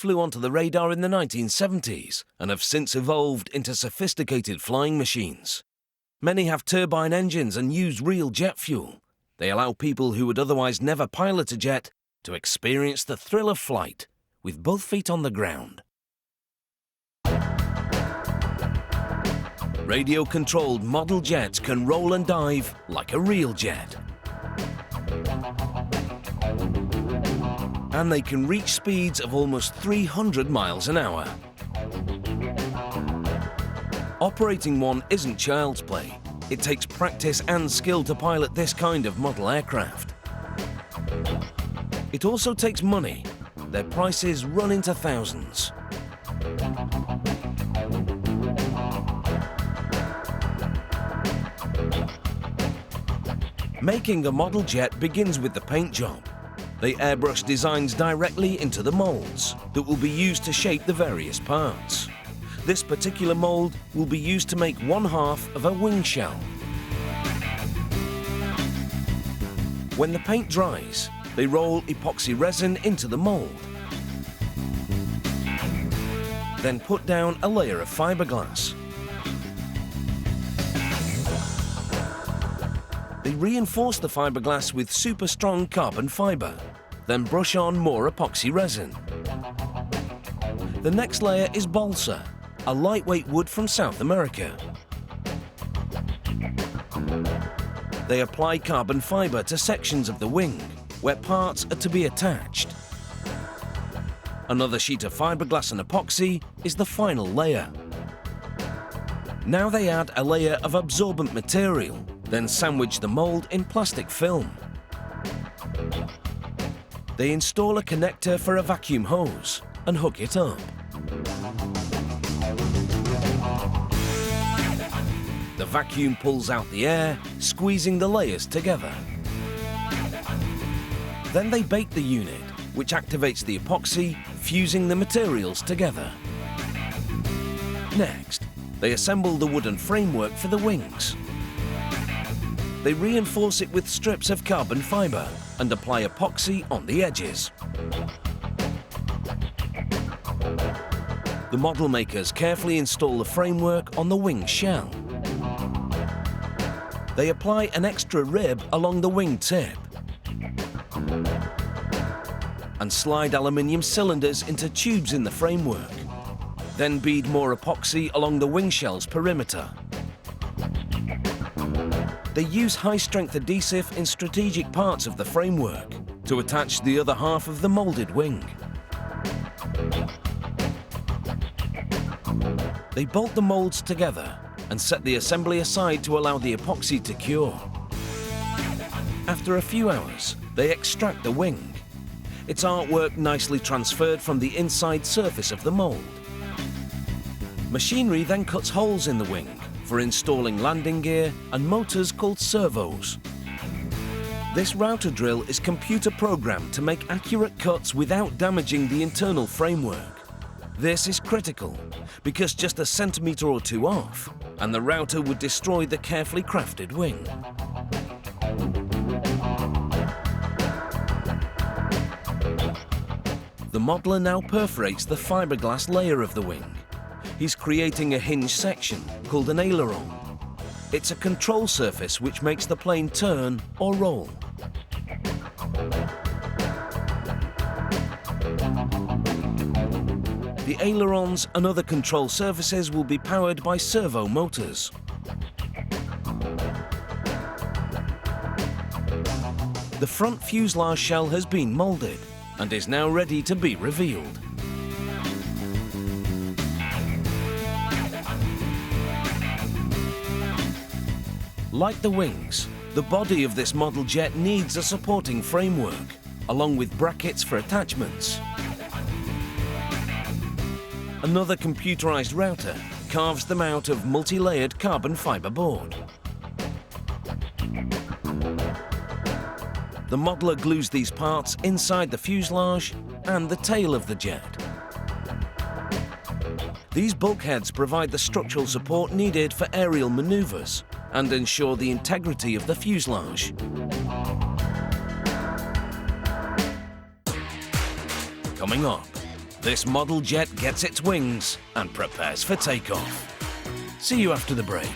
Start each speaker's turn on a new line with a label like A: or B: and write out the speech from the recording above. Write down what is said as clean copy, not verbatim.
A: flew onto the radar in the 1970s and have since evolved into sophisticated flying machines. Many have turbine engines and use real jet fuel. They allow people who would otherwise never pilot a jet to experience the thrill of flight with both feet on the ground. Radio-controlled model jets can roll and dive like a real jet. And they can reach speeds of almost 300 miles an hour. Operating one isn't child's play. It takes practice and skill to pilot this kind of model aircraft. It also takes money. Their prices run into thousands. Making a model jet begins with the paint job. They airbrush designs directly into the molds that will be used to shape the various parts. This particular mold will be used to make one half of a wing shell. When the paint dries, they roll epoxy resin into the mold. Then put down a layer of fiberglass. They reinforce the fiberglass with super strong carbon fiber, then brush on more epoxy resin. The next layer is balsa, a lightweight wood from South America. They apply carbon fiber to sections of the wing, where parts are to be attached. Another sheet of fiberglass and epoxy is the final layer. Now they add a layer of absorbent material, then sandwich the mold in plastic film. They install a connector for a vacuum hose and hook it up. The vacuum pulls out the air, squeezing the layers together. Then they bake the unit, which activates the epoxy, fusing the materials together. Next, they assemble the wooden framework for the wings. They reinforce it with strips of carbon fiber and apply epoxy on the edges. The model makers carefully install the framework on the wing shell. They apply an extra rib along the wing tip and slide aluminium cylinders into tubes in the framework. Then bead more epoxy along the wing shell's perimeter. They use high-strength adhesive in strategic parts of the framework to attach the other half of the molded wing. They bolt the molds together and set the assembly aside to allow the epoxy to cure. After a few hours, they extract the wing. Its artwork nicely transferred from the inside surface of the mold. Machinery then cuts holes in the wing for installing landing gear and motors called servos. This router drill is computer programmed to make accurate cuts without damaging the internal framework. This is critical because just a centimetre or two off and the router would destroy the carefully crafted wing. The modeler now perforates the fiberglass layer of the wing. He's creating a hinged section called an aileron. It's a control surface which makes the plane turn or roll. The ailerons and other control surfaces will be powered by servo motors. The front fuselage shell has been molded and is now ready to be revealed. Like the wings, the body of this model jet needs a supporting framework, along with brackets for attachments. Another computerized router carves them out of multi-layered carbon fiber board. The modeler glues these parts inside the fuselage and the tail of the jet. These bulkheads provide the structural support needed for aerial maneuvers and ensure the integrity of the fuselage. Coming up, this model jet gets its wings and prepares for takeoff. See you after the break.